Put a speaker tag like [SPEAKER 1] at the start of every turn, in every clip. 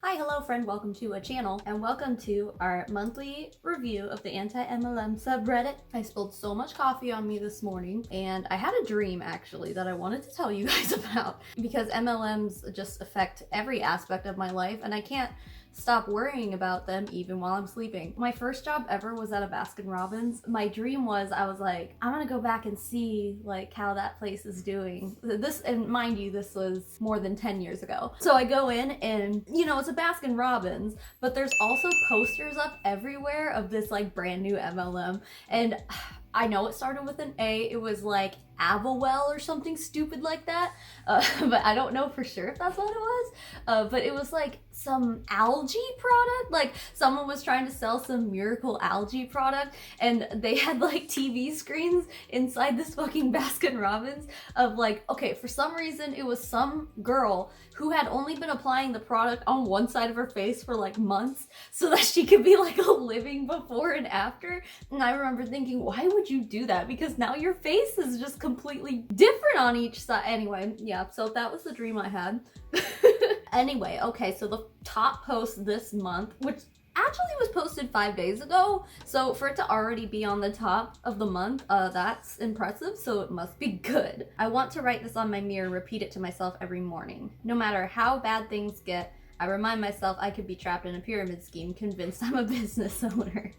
[SPEAKER 1] Hi, hello friend, welcome to a channel and welcome to our monthly review of the anti-MLM subreddit. I spilled so much coffee on me this morning and I had a dream actually that I wanted to tell you guys about because MLMs just affect every aspect of my life and I can't stop worrying about them even while I'm sleeping. My first job ever was at a Baskin-Robbins. My dream was, I was like, I'm gonna go back and see like how that place is doing. This, and mind you, this was more than 10 years ago. So I go in and, you know, it's a Baskin-Robbins, but there's also posters up everywhere of this like brand new MLM. And I know it started with an A. It was like Avowell or something stupid like that. But I don't know for sure if that's what it was. But it was like some algae product. Like someone was trying to sell some miracle algae product and they had like TV screens inside this fucking Baskin-Robbins of like, okay, for some reason it was some girl who had only been applying the product on one side of her face for like months so that she could be like a living before and after. And I remember thinking, why would you do that? Because now your face is just completely different on each side. Anyway, yeah, so that was the dream I had. Anyway, okay, so the top post this month, which actually was posted 5 days ago, so for it to already be on the top of the month, that's impressive, so it must be good. I want to write this on my mirror, repeat it to myself every morning. No matter how bad things get, I remind myself I could be trapped in a pyramid scheme, convinced I'm a business owner.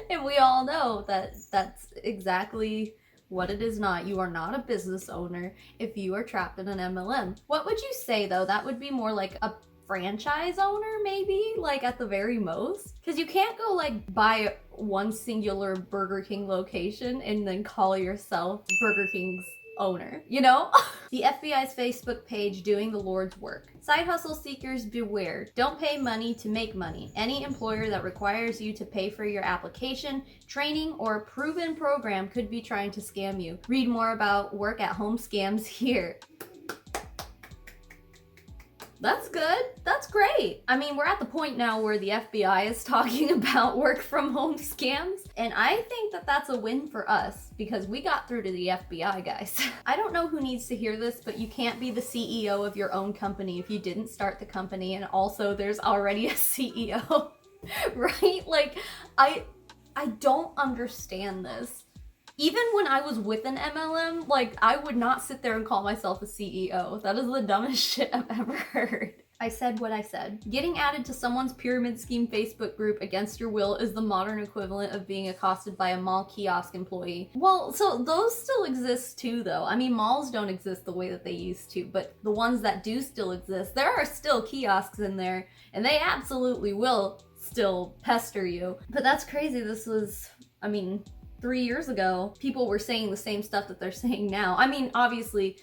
[SPEAKER 1] And we all know that that's exactly what it is not. You are not a business owner if you are trapped in an MLM. What would you say though? That would be more like a franchise owner maybe, like at the very most? Because you can't go like buy one singular Burger King location and then call yourself Burger King's owner, you know? The FBI's Facebook page doing the Lord's work. Side hustle seekers beware. Don't pay money to make money. Any employer that requires you to pay for your application, training, or proven program could be trying to scam you. Read more about work at home scams here. That's good. That's great. I mean, we're at the point now where the FBI is talking about work from home scams, and I think that that's a win for us because we got through to the FBI, guys. I don't know who needs to hear this, but you can't be the CEO of your own company if you didn't start the company, and also there's already a CEO, right? Like, I don't understand this. Even when I was with an MLM, like, I would not sit there and call myself a CEO. That is the dumbest shit I've ever heard. I said what I said. Getting added to someone's pyramid scheme Facebook group against your will is the modern equivalent of being accosted by a mall kiosk employee. Well, so those still exist too, though. I mean, malls don't exist the way that they used to, but the ones that do still exist, there are still kiosks in there, and they absolutely will still pester you. But that's crazy. This was, I mean, 3 years ago, people were saying the same stuff that they're saying now. I mean, obviously,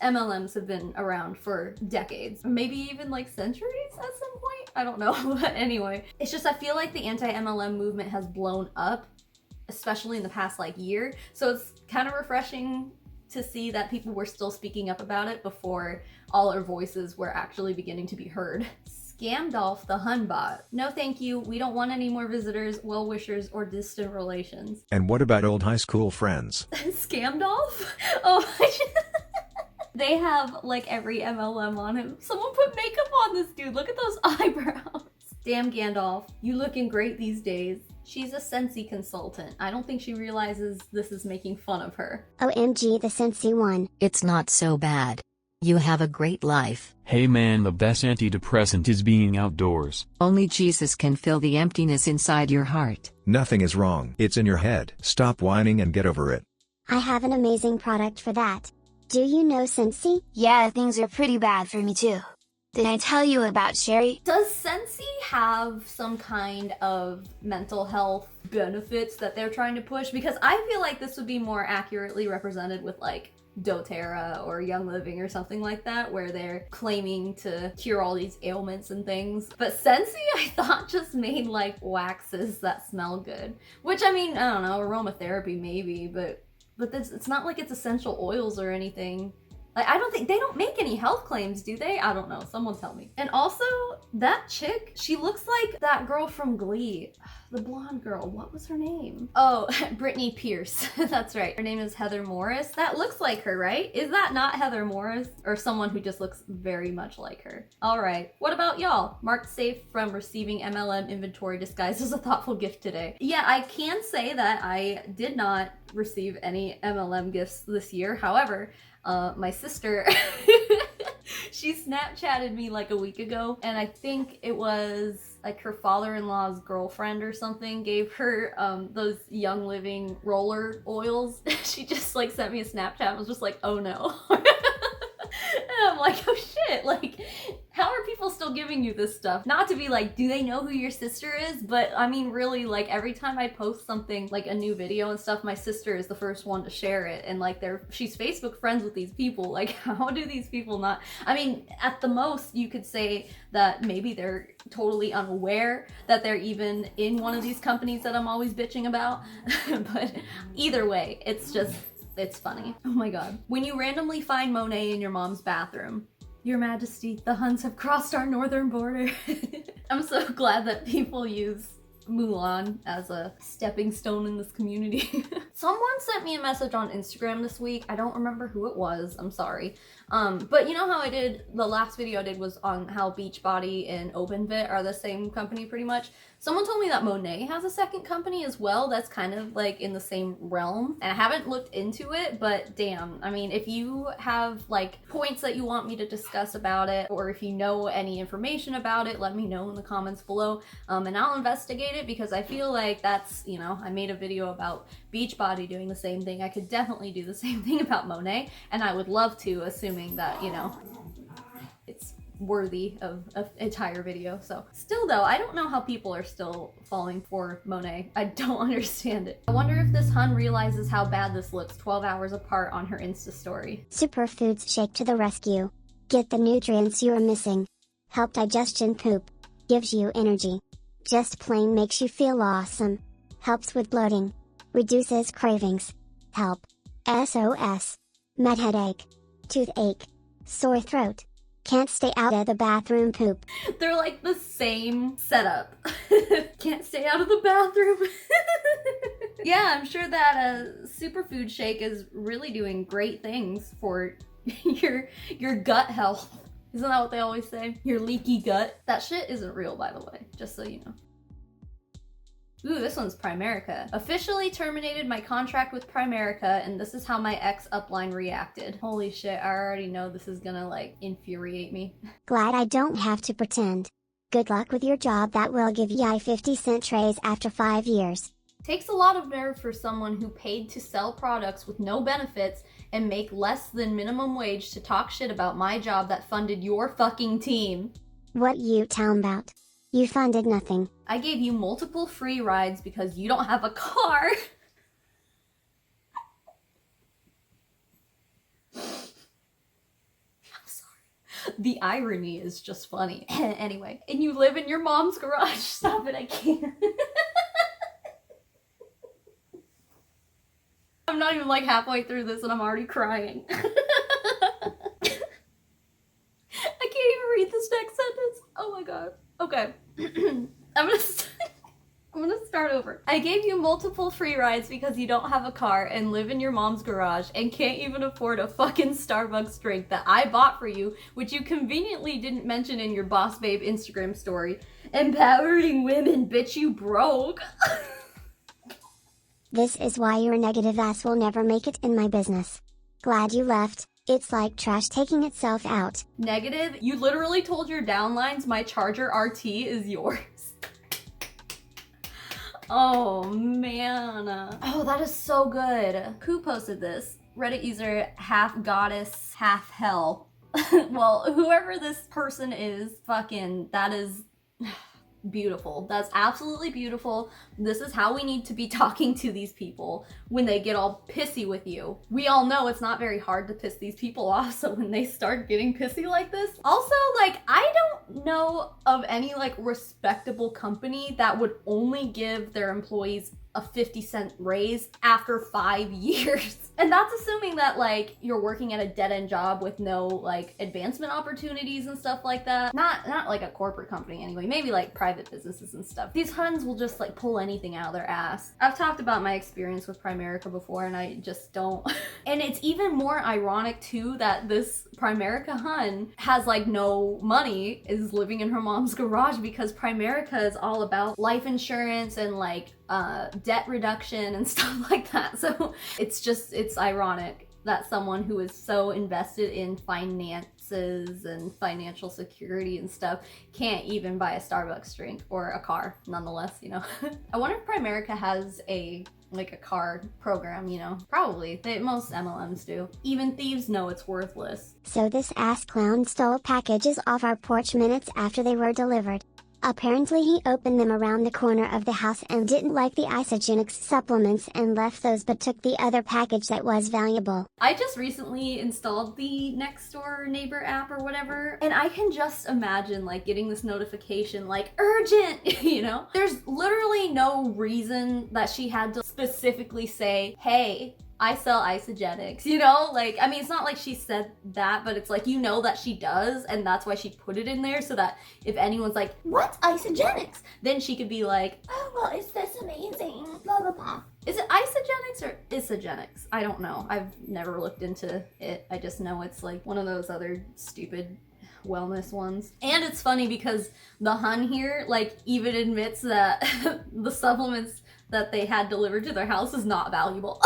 [SPEAKER 1] MLMs have been around for decades, maybe even like centuries at some point. I don't know, but anyway. It's just, I feel like the anti-MLM movement has blown up, especially in the past like year. So it's kind of refreshing to see that people were still speaking up about it before all our voices were actually beginning to be heard. Scamdolf the Hun bot. No thank you, we don't want any more visitors, well-wishers, or distant relations.
[SPEAKER 2] And what about old high school friends?
[SPEAKER 1] Scamdolf? Oh my They have like every MLM on him. Someone put makeup on this dude, look at those eyebrows. Damn Gandalf, you looking great these days. She's a Scentsy consultant. I don't think she realizes this is making fun of her.
[SPEAKER 3] OMG, the Scentsy one.
[SPEAKER 4] It's not so bad. You have a great life.
[SPEAKER 5] Hey man, the best antidepressant is being outdoors.
[SPEAKER 4] Only Jesus can fill the emptiness inside your heart.
[SPEAKER 2] Nothing is wrong. It's in your head. Stop whining and get over it.
[SPEAKER 3] I have an amazing product for that. Do you know Scentsy?
[SPEAKER 6] Yeah, things are pretty bad for me too. Did I tell you about Sherry?
[SPEAKER 1] Does Scentsy have some kind of mental health benefits that they're trying to push? Because I feel like this would be more accurately represented with like doTERRA or Young Living or something like that, where they're claiming to cure all these ailments and things. But Scentsy, I thought, just made like waxes that smell good. Which, I mean, I don't know, aromatherapy maybe, but this, it's not like it's essential oils or anything. Like, I don't think, they don't make any health claims, do they? I don't know. Someone tell me. And also, that chick, she looks like that girl from Glee. The blonde girl. What was her name? Oh, Brittany Pierce. That's right. Her name is Heather Morris. That looks like her, right? Is that not Heather Morris? Or someone who just looks very much like her? All right. What about y'all? Marked safe from receiving MLM inventory disguised as a thoughtful gift today. Yeah, I can say that I did not receive any MLM gifts this year. However, my sister, she Snapchatted me like a week ago, and I think it was like her father-in-law's girlfriend or something gave her those Young Living roller oils. She just like sent me a Snapchat and was just like, oh no. And I'm like, oh shit, like, how are people still giving you this stuff? Not to be like, do they know who your sister is? But I mean, really, like, every time I post something, like a new video and stuff, my sister is the first one to share it. And like, she's Facebook friends with these people. Like, how do these people not? I mean, at the most, you could say that maybe they're totally unaware that they're even in one of these companies that I'm always bitching about. But either way, it's funny. Oh my god. When you randomly find Monet in your mom's bathroom, Your Majesty, the Huns have crossed our northern border. I'm so glad that people use Mulan as a stepping stone in this community. Someone sent me a message on Instagram this week. I don't remember who it was. I'm sorry. But you know how the last video I did was on how Beachbody and Openfit are the same company pretty much. Someone told me that Monet has a second company as well that's kind of like in the same realm. And I haven't looked into it, but damn, I mean, if you have like points that you want me to discuss about it, or if you know any information about it, let me know in the comments below, and I'll investigate it, because I feel like that's, you know, I made a video about Beachbody doing the same thing. I could definitely do the same thing about Monet, and I would love to, assuming that, you know, it's worthy of an entire video. So still though, I don't know how people are still falling for Monet. I don't understand it. I wonder if this Hun realizes how bad this looks 12 hours apart on her Insta story.
[SPEAKER 3] Superfoods shake to the rescue. Get the nutrients you are missing. Help digestion poop. Gives you energy. Just plain makes you feel awesome. Helps with bloating. Reduces cravings. Help. SOS. Med headache. Toothache. Sore throat. Can't stay out of the bathroom poop.
[SPEAKER 1] They're like the same setup. Can't stay out of the bathroom. Yeah, I'm sure that a superfood shake is really doing great things for your gut health. Isn't that what they always say? Your leaky gut. That shit isn't real, by the way, just so you know. Ooh, this one's Primerica. Officially terminated my contract with Primerica, and this is how my ex upline reacted. Holy shit, I already know this is gonna like infuriate me.
[SPEAKER 3] Glad I don't have to pretend. Good luck with your job that will give ya 50-cent trays after 5 years.
[SPEAKER 1] Takes a lot of nerve for someone who paid to sell products with no benefits and make less than minimum wage to talk shit about my job that funded your fucking team.
[SPEAKER 3] What you town about? You funded nothing.
[SPEAKER 1] I gave you multiple free rides because you don't have a car. I'm sorry. The irony is just funny. Anyway, and you live in your mom's garage. Stop it, I can't. I'm not even like halfway through this and I'm already crying. I can't even read this next sentence. Oh my god. Okay. I'm gonna start over. I gave you multiple free rides because you don't have a car and live in your mom's garage and can't even afford a fucking Starbucks drink that I bought for you, which you conveniently didn't mention in your Boss Babe Instagram story. Empowering women, bitch, you broke.
[SPEAKER 3] This is why your negative ass will never make it in my business. Glad you left. It's like trash taking itself out.
[SPEAKER 1] Negative? You literally told your downlines my Charger RT is yours. Oh man. Oh, that is so good. Who posted this? Reddit user half goddess, half hell. Well, whoever this person is, fucking, that is beautiful. That's absolutely beautiful. This is how we need to be talking to these people when they get all pissy with you. We all know it's not very hard to piss these people off, so when they start getting pissy like this. Also, like, I don't know of any like respectable company that would only give their employees a 50-cent raise after 5 years. And that's assuming that like you're working at a dead-end job with no like advancement opportunities and stuff like that. Not like a corporate company anyway, maybe like private businesses and stuff. These Huns will just like pull anything out of their ass. I've talked about my experience with Primerica before and I just don't. And it's even more ironic too that this Primerica Hun has like no money, is living in her mom's garage, because Primerica is all about life insurance and like debt reduction and stuff like that. So it's ironic that someone who is so invested in finances and financial security and stuff can't even buy a Starbucks drink or a car nonetheless, you know. I wonder if Primerica has a car program, you know. Probably. Most MLMs do. Even thieves know it's worthless.
[SPEAKER 3] So this ass clown stole packages off our porch minutes after they were delivered. Apparently he opened them around the corner of the house and didn't like the isogenics supplements and left those, but took the other package that was valuable.
[SPEAKER 1] I just recently installed the Next Door Neighbor app or whatever, and I can just imagine like getting this notification like urgent, you know? There's literally no reason that she had to specifically say, hey, I sell isogenics, you know? Like, I mean, it's not like she said that, but it's like, you know that she does, and that's why she put it in there, so that if anyone's like, what's isogenics? Then she could be like, oh, well, it's this amazing, blah, blah, blah. Is it isogenics or isogenics? I don't know. I've never looked into it. I just know it's like one of those other stupid wellness ones. And it's funny because the Hun here, like, even admits that the supplements that they had delivered to their house is not valuable.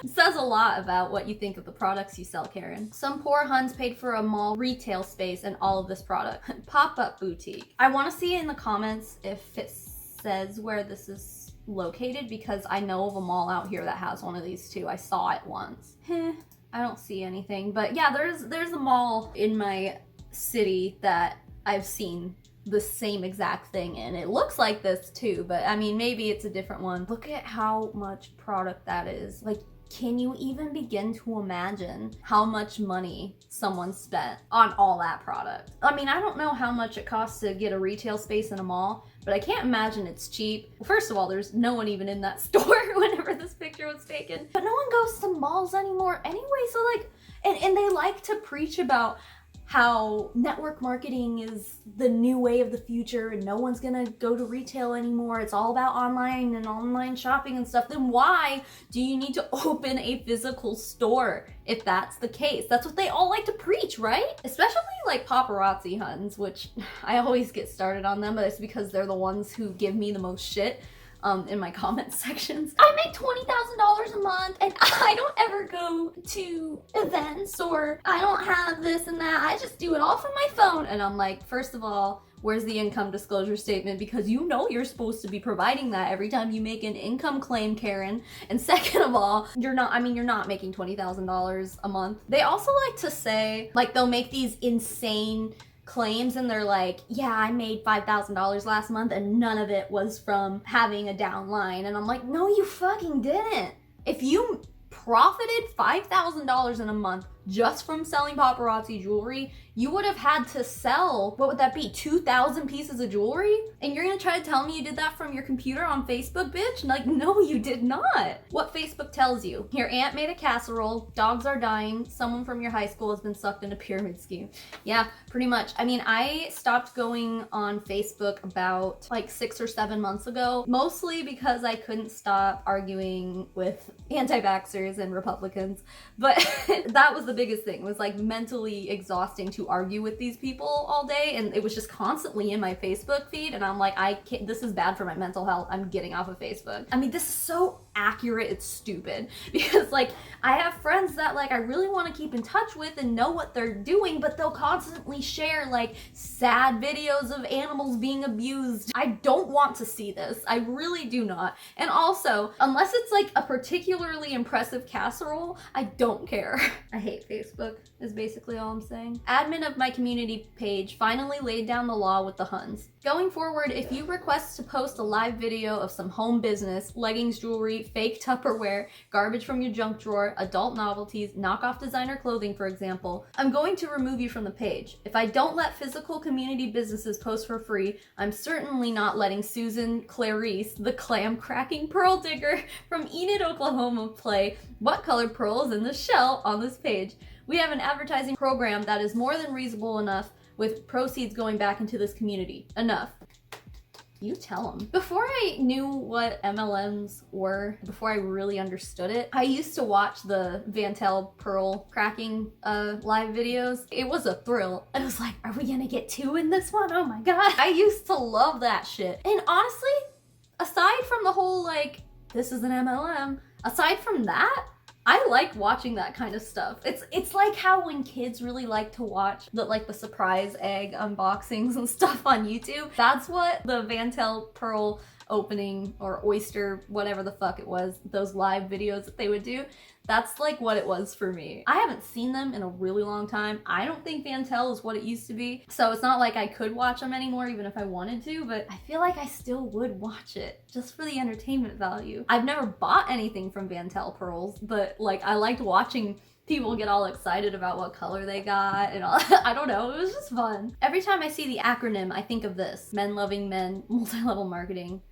[SPEAKER 1] It says a lot about what you think of the products you sell, Karen. Some poor Huns paid for a mall retail space and all of this product. Pop-up boutique. I want to see in the comments if it says where this is located, because I know of a mall out here that has one of these too. I saw it once. I don't see anything, but yeah, there's a mall in my city that I've seen the same exact thing in. It looks like this too, but I mean, maybe it's a different one. Look at how much product that is. Like, can you even begin to imagine how much money someone spent on all that product? I mean, I don't know how much it costs to get a retail space in a mall, but I can't imagine it's cheap. Well, first of all, there's no one even in that store whenever this picture was taken. But no one goes to malls anymore anyway, so like, and they like to preach about how network marketing is the new way of the future and no one's gonna go to retail anymore. It's all about online and online shopping and stuff. Then why do you need to open a physical store if that's the case? That's what they all like to preach, right? Especially like Paparazzi Huns, which I always get started on them, but it's because they're the ones who give me the most shit in my comment sections. I make $20,000 a month and I don't ever go to events, or I don't have this and that. I just do it all from my phone. And I'm like, first of all, where's the income disclosure statement? Because you know you're supposed to be providing that every time you make an income claim, Karen. And second of all, you're not making $20,000 a month. They also like to say, like, they'll make these insane claims and they're like, yeah, I made $5,000 last month and none of it was from having a downline. And I'm like, no, you fucking didn't. If you profited $5,000 in a month just from selling paparazzi jewelry, you would have had to sell, what would that be, 2,000 pieces of jewelry? And you're gonna try to tell me you did that from your computer on Facebook, bitch? Like, no, you did not. What Facebook tells you: your aunt made a casserole, dogs are dying, someone from your high school has been sucked into pyramid scheme. Yeah, pretty much. I mean, I stopped going on Facebook about like 6 or 7 months ago, mostly because I couldn't stop arguing with anti-vaxxers and Republicans. But that was the biggest thing. It was like mentally exhausting to argue with these people all day, and it was just constantly in my Facebook feed, and I'm like, I can't, this is bad for my mental health. I'm getting off of Facebook. I mean, this is so accurate, it's stupid, because like I have friends that like I really want to keep in touch with and know what they're doing, but they'll constantly share like sad videos of animals being abused. I don't want to see this. I really do not. And also, unless it's like a particularly impressive casserole, I don't care. I hate hate Facebook, is basically all I'm saying. Admin of my community page finally laid down the law with the Huns. Going forward, if you request to post a live video of some home business, leggings, jewelry, fake Tupperware, garbage from your junk drawer, adult novelties, knockoff designer clothing, for example, I'm going to remove you from the page. If I don't let physical community businesses post for free, I'm certainly not letting Susan Clarice, the clam cracking pearl digger from Enid, Oklahoma, play What Color Pearl is in the Shell on this page. We have an advertising program that is more than reasonable enough, with proceeds going back into this community. Enough. You tell them. Before I knew what MLMs were, before I really understood it, I used to watch the Vantel pearl cracking live videos. It was a thrill. And I was like, are we gonna get 2 in this one? Oh my god. I used to love that shit. And honestly, aside from the whole like, this is an MLM, aside from that, I like watching that kind of stuff. It's like how when kids really like to watch the surprise egg unboxings and stuff on YouTube. That's what the Vantel pearl opening or oyster, whatever the fuck it was, those live videos that they would do. That's like what it was for me. I haven't seen them in a really long time. I don't think Vantel is what it used to be. So it's not like I could watch them anymore even if I wanted to, but I feel like I still would watch it just for the entertainment value. I've never bought anything from Vantel pearls, but like I liked watching people get all excited about what color they got and all. I don't know, it was just fun. Every time I see the acronym, I think of this: Men Loving Men, Multi-Level Marketing.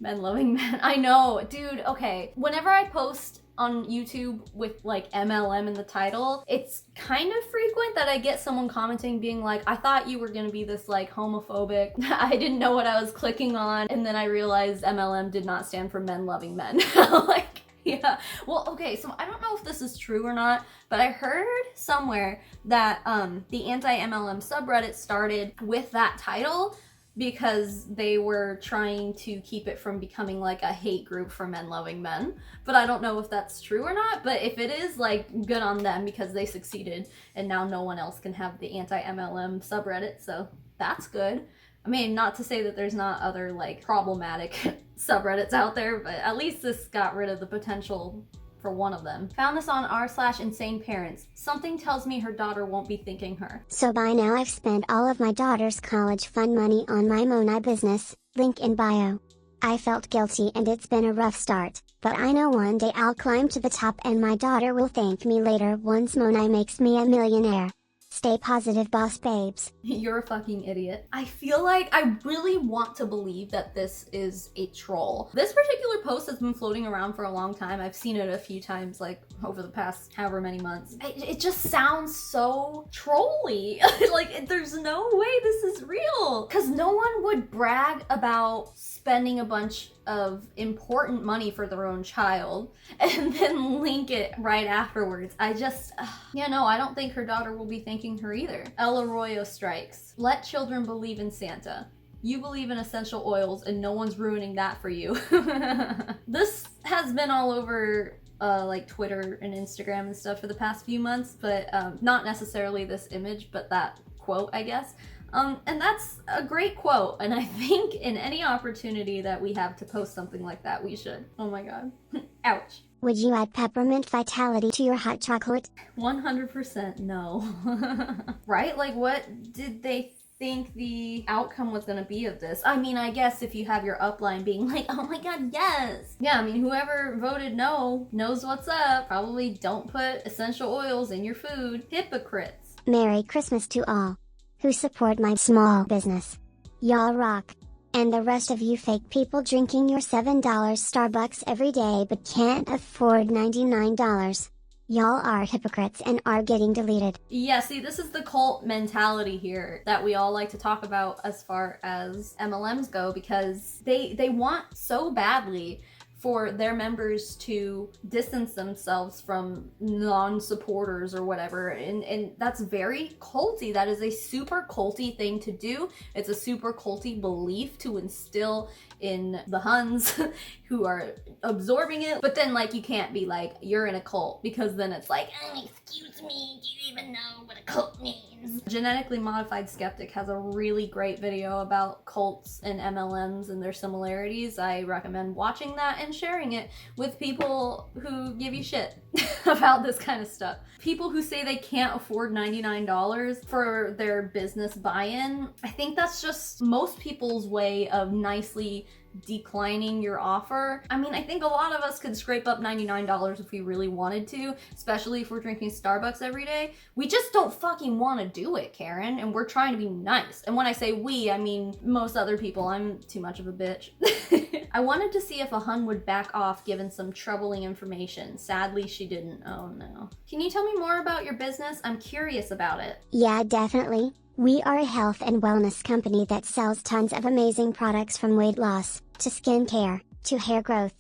[SPEAKER 1] Men Loving Men. I know, dude, okay. Whenever I post on YouTube with like MLM in the title, it's kind of frequent that I get someone commenting being like, I thought you were gonna be this like homophobic. I didn't know what I was clicking on. And then I realized MLM did not stand for Men Loving Men. Like, yeah. Well, okay, so I don't know if this is true or not, but I heard somewhere that the anti-MLM subreddit started with that title because they were trying to keep it from becoming like a hate group for men loving men. But I don't know if that's true or not, but if it is, like, good on them because they succeeded and now no one else can have the anti-MLM subreddit, so that's good. I mean, not to say that there's not other like problematic subreddits out there, but at least this got rid of the potential for one of them. Found this on r/insane parents. Something tells me her daughter won't be thanking her.
[SPEAKER 3] So by now I've spent all of my daughter's college fund money on my Monai business, link in bio. I felt guilty and it's been a rough start, but I know one day I'll climb to the top and my daughter will thank me later once Monai makes me a millionaire. Stay positive, boss babes.
[SPEAKER 1] You're a fucking idiot. I feel like I really want to believe that this is a troll. This particular post has been floating around for a long time. I've seen it a few times, like over the past however many months. It just sounds so trolly. Like, there's no way this is real. Because no one would brag about spending a bunch of important money for their own child and then link it right afterwards. I don't think her daughter will be thanking her either. El Arroyo strikes. Let children believe in Santa. You believe in essential oils and no one's ruining that for you. This has been all over like Twitter and Instagram and stuff for the past few months, but not necessarily this image, but that quote, I guess. And that's a great quote, and I think in any opportunity that we have to post something like that, we should. Oh my god. Ouch.
[SPEAKER 3] Would you add peppermint vitality to your hot chocolate?
[SPEAKER 1] 100% no. Right? Like, what did they think the outcome was gonna be of this? I mean, I guess if you have your upline being like, oh my god, yes! Yeah, I mean, whoever voted no knows what's up. Probably don't put essential oils in your food. Hypocrites.
[SPEAKER 3] Merry Christmas to all who support my small business. Y'all rock. And the rest of you fake people drinking your $7 Starbucks every day but can't afford $99. Y'all are hypocrites and are getting deleted.
[SPEAKER 1] Yeah, see, this is the cult mentality here that we all like to talk about as far as MLMs go, because they want so badly for their members to distance themselves from non-supporters or whatever, and that's very culty. That is a super culty thing to do. It's a super culty belief to instill in the Huns who are absorbing it. But then, like, you can't be like, you're in a cult, because then it's like, excuse me, do you even know what a cult means? Genetically Modified Skeptic has a really great video about cults and MLMs and their similarities. I recommend watching that in recommend sharing it with people who give you shit about this kind of stuff. People who say they can't afford $99 for their business buy-in. I think that's just most people's way of nicely declining your offer. I mean, I think a lot of us could scrape up $99 if we really wanted to, especially if we're drinking Starbucks every day. We just don't fucking want to do it, Karen, and we're trying to be nice. And when I say we, I mean most other people. I'm too much of a bitch. I wanted to see if a Hun would back off given some troubling information. Sadly, she didn't. Oh no. Can you tell me more about your business? I'm curious about it.
[SPEAKER 3] Yeah, definitely. We are a health and wellness company that sells tons of amazing products from weight loss, to skincare, to hair growth.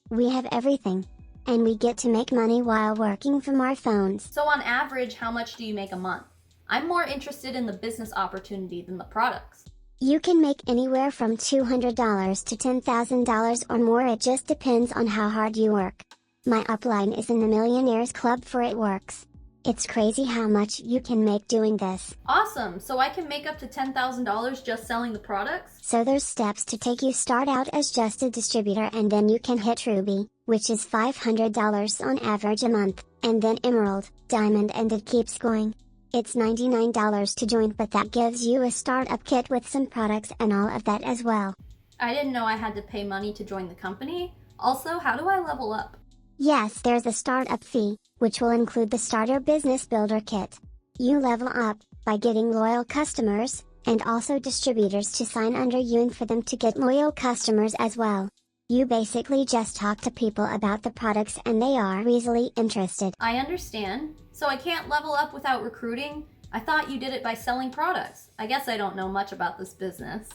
[SPEAKER 3] We have everything. And we get to make money while working from our phones.
[SPEAKER 1] So on average, how much do you make a month? I'm more interested in the business opportunity than the products.
[SPEAKER 3] You can make anywhere from $200 to $10,000 or more. It just depends on how hard you work. My upline is in the Millionaires Club for It Works. It's crazy how much you can make doing this.
[SPEAKER 1] Awesome, so I can make up to $10,000 just selling the products?
[SPEAKER 3] So there's steps to take. You start out as just a distributor and then you can hit Ruby, which is $500 on average a month, and then Emerald, Diamond, and it keeps going. It's $99 to join, but that gives you a startup kit with some products and all of that as well.
[SPEAKER 1] I didn't know I had to pay money to join the company. Also, how do I level up?
[SPEAKER 3] Yes, there's a startup fee, which will include the Starter Business Builder Kit. You level up by getting loyal customers, and also distributors to sign under you and for them to get loyal customers as well. You basically just talk to people about the products and they are easily interested.
[SPEAKER 1] I understand. So I can't level up without recruiting? I thought you did it by selling products. I guess I don't know much about this business.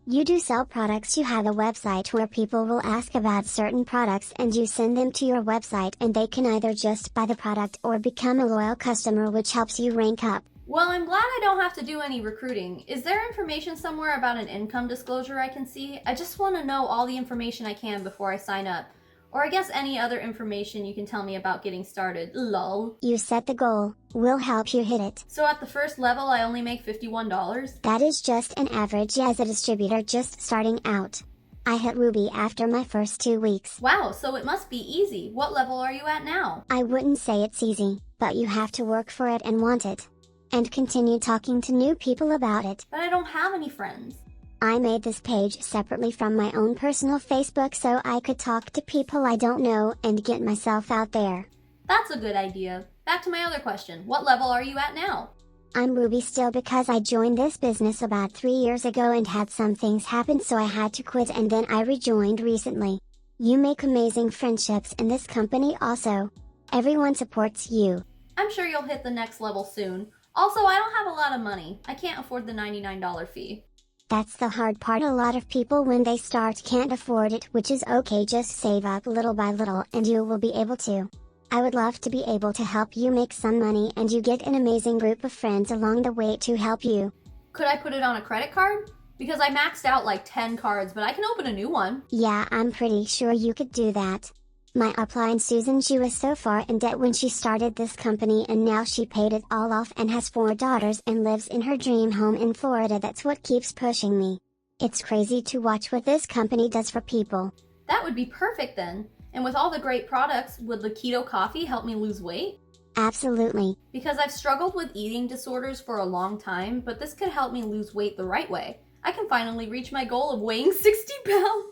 [SPEAKER 3] You do sell products. You have a website where people will ask about certain products and you send them to your website and they can either just buy the product or become a loyal customer, which helps you rank up.
[SPEAKER 1] Well, I'm glad I don't have to do any recruiting. Is there information somewhere about an income disclosure I can see? I just want to know all the information I can before I sign up. Or I guess any other information you can tell me about getting started. Lol.
[SPEAKER 3] You set the goal, we'll help you hit it.
[SPEAKER 1] So at the first level I only make $51?
[SPEAKER 3] That is just an average as a distributor just starting out. I hit Ruby after my first 2 weeks.
[SPEAKER 1] Wow, so it must be easy. What level are you at now?
[SPEAKER 3] I wouldn't say it's easy, but you have to work for it and want it. And continue talking to new people about it.
[SPEAKER 1] But I don't have any friends.
[SPEAKER 3] I made this page separately from my own personal Facebook so I could talk to people I don't know and get myself out there.
[SPEAKER 1] That's a good idea. Back to my other question. What level are you at now?
[SPEAKER 3] I'm Ruby still because I joined this business about 3 years ago and had some things happen, so I had to quit, and then I rejoined recently. You make amazing friendships in this company also. Everyone supports you.
[SPEAKER 1] I'm sure you'll hit the next level soon. Also, I don't have a lot of money. I can't afford the $99 fee.
[SPEAKER 3] That's the hard part. A lot of people when they start can't afford it, which is okay. Just save up little by little and you will be able to. I would love to be able to help you make some money and you get an amazing group of friends along the way to help you.
[SPEAKER 1] Could I put it on a credit card? Because I maxed out like 10 cards, but I can open a new one.
[SPEAKER 3] Yeah, I'm pretty sure you could do that. My upline Susan, she was so far in debt when she started this company and now she paid it all off and has 4 daughters and lives in her dream home in Florida. That's what keeps pushing me. It's crazy to watch what this company does for people.
[SPEAKER 1] That would be perfect then. And with all the great products, would the keto coffee help me lose weight?
[SPEAKER 3] Absolutely.
[SPEAKER 1] Because I've struggled with eating disorders for a long time, but this could help me lose weight the right way. I can finally reach my goal of weighing 60 pounds.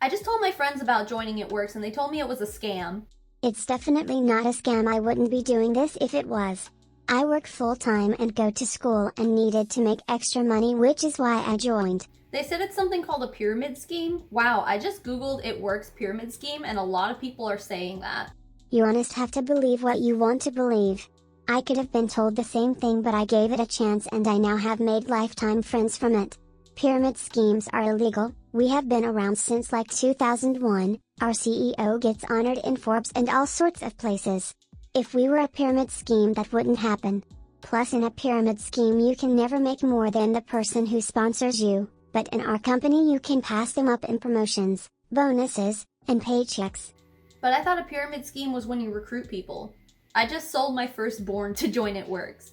[SPEAKER 1] I just told my friends about joining It Works and they told me it was a scam.
[SPEAKER 3] It's definitely not a scam. I wouldn't be doing this if it was. I work full-time and go to school and needed to make extra money, which is why I joined.
[SPEAKER 1] They said it's something called a pyramid scheme. Wow, I just googled It Works pyramid scheme and a lot of people are saying that.
[SPEAKER 3] You honest have to believe what you want to believe. I could have been told the same thing, but I gave it a chance and I now have made lifetime friends from it. Pyramid schemes are illegal. We have been around since like 2001, our CEO gets honored in Forbes and all sorts of places. If we were a pyramid scheme, that wouldn't happen. Plus, in a pyramid scheme you can never make more than the person who sponsors you, but in our company you can pass them up in promotions, bonuses, and paychecks.
[SPEAKER 1] But I thought a pyramid scheme was when you recruit people. I just sold my firstborn to join It Works.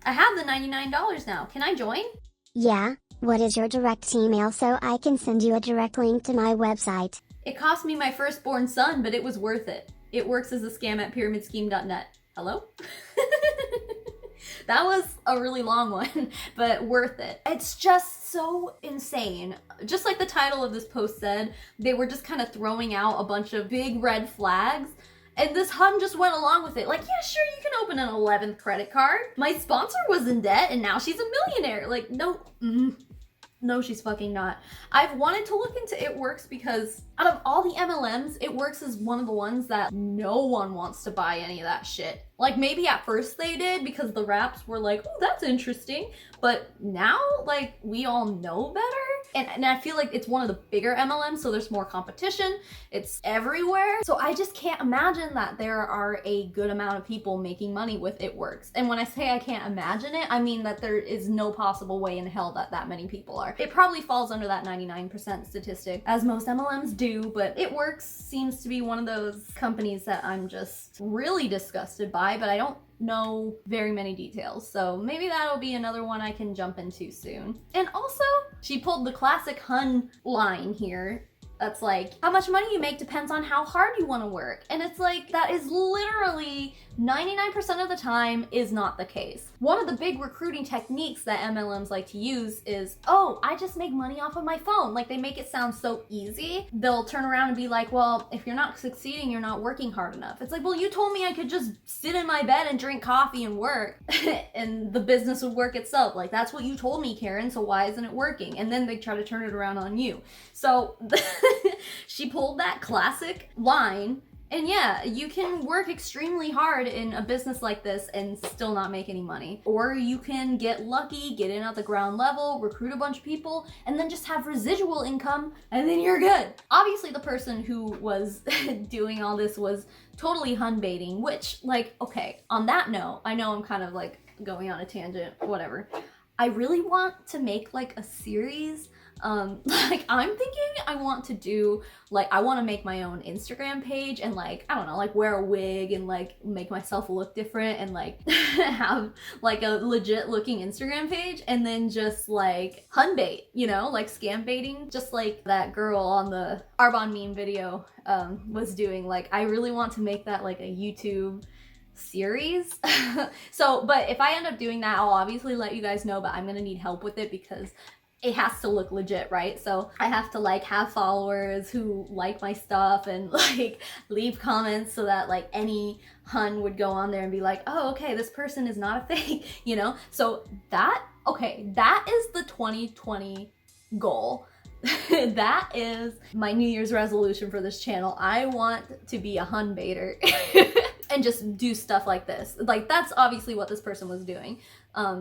[SPEAKER 1] I have the $99 now. Can I join?
[SPEAKER 3] Yeah. What is your direct email so I can send you a direct link to my website?
[SPEAKER 1] It cost me my firstborn son, but it was worth it. It works as a scam at pyramidscheme.net. Hello? That was a really long one, but worth it. It's just so insane. Just like the title of this post said, they were just kind of throwing out a bunch of big red flags, and this Hun just went along with it. Like, yeah, sure, you can open an 11th credit card. My sponsor was in debt, and now she's a millionaire. Like, no, no, she's fucking not. I've wanted to look into It Works because out of all the MLMs, It Works is one of the ones that no one wants to buy any of that shit. Like, maybe at first they did because the raps were like, oh, that's interesting. But now, like, we all know better. And I feel like it's one of the bigger MLMs, so there's more competition. It's everywhere. So I just can't imagine that there are a good amount of people making money with It Works. And when I say I can't imagine it, I mean that there is no possible way in hell that that many people are. It probably falls under that 99% statistic, as most MLMs do, but It Works seems to be one of those companies that I'm just really disgusted by, but I don't know very many details, so maybe that'll be another one I can jump into soon. And also, she pulled the classic Hun line here that's like, how much money you make depends on how hard you want to work. And it's like, that is literally 99% of the time is not the case. One of the big recruiting techniques that MLMs like to use is, oh, I just make money off of my phone. Like, they make it sound so easy. They'll turn around and be like, well, if you're not succeeding, you're not working hard enough. It's like, well, you told me I could just sit in my bed and drink coffee and work and the business would work itself. Like, that's what you told me, Karen, so why isn't it working? And then they try to turn it around on you. So she pulled that classic line. And yeah, you can work extremely hard in a business like this and still not make any money. Or you can get lucky, get in at the ground level, recruit a bunch of people, and then just have residual income, and then you're good. Obviously, the person who was doing all this was totally Hun baiting, which, like, okay, on that note, I know I'm kind of like going on a tangent, whatever. I really want to make like a series. Like, I'm thinking I want to do, like, I want to make my own Instagram page and, like, I don't know, like, wear a wig and, like, make myself look different and, like, have, like, a legit looking Instagram page and then just, like, Hun bait, you know, like, scam baiting, just like that girl on the Arbonne meme video, was doing. Like, I really want to make that, like, a YouTube series. So, but if I end up doing that, I'll obviously let you guys know, but I'm gonna need help with it because it has to look legit, right? So I have to like have followers who like my stuff and like leave comments so that like any Hun would go on there and be like, oh, okay, this person is not a fake, you know? So that, okay, that is the 2020 goal. That is my New Year's resolution for this channel. I want to be a Hun baiter and just do stuff like this. Like, that's obviously what this person was doing.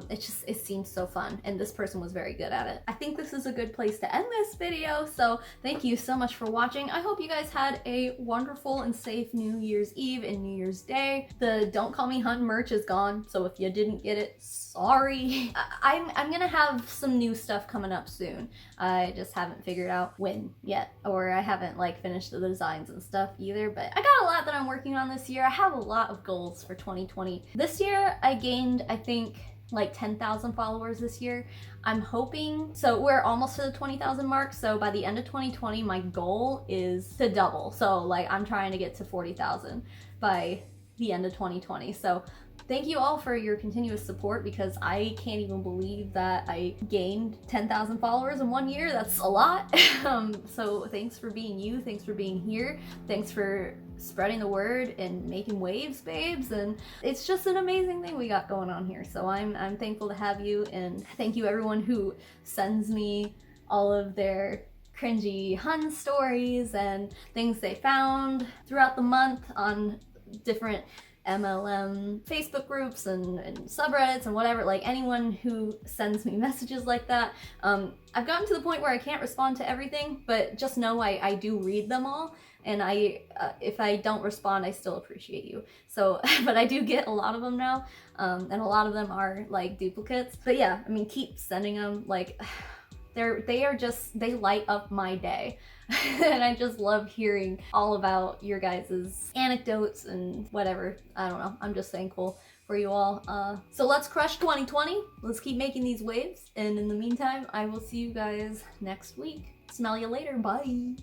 [SPEAKER 1] It seems so fun, and this person was very good at it. I think this is a good place to end this video, so thank you so much for watching. I hope you guys had a wonderful and safe New Year's Eve and New Year's Day. The Don't Call Me Hun merch is gone, so if you didn't get it, sorry. I'm gonna have some new stuff coming up soon. I just haven't figured out when yet, or I haven't like finished the designs and stuff either, but I got a lot that I'm working on this year. I have a lot of goals for 2020. This year I gained, I think, like 10,000 followers this year. I'm hoping, so we're almost to the 20,000 mark, so by the end of 2020 my goal is to double. So like I'm trying to get to 40,000 by the end of 2020. So thank you all for your continuous support, because I can't even believe that I gained 10,000 followers in 1 year. That's a lot. So thanks for being you, thanks for being here, thanks for spreading the word and making waves, babes, and it's just an amazing thing we got going on here. So I'm thankful to have you, and thank you everyone who sends me all of their cringy Hun stories and things they found throughout the month on different MLM Facebook groups and subreddits and whatever. Like, anyone who sends me messages like that. I've gotten to the point where I can't respond to everything, but just know I do read them all, and if I don't respond, I still appreciate you. So, but I do get a lot of them now, and a lot of them are like duplicates. But yeah, I mean, keep sending them. Like, they light up my day. And I just love hearing all about your guys' anecdotes and whatever. I don't know. I'm just thankful for you all. So let's crush 2020. Let's keep making these waves. And in the meantime, I will see you guys next week. Smell you later. Bye.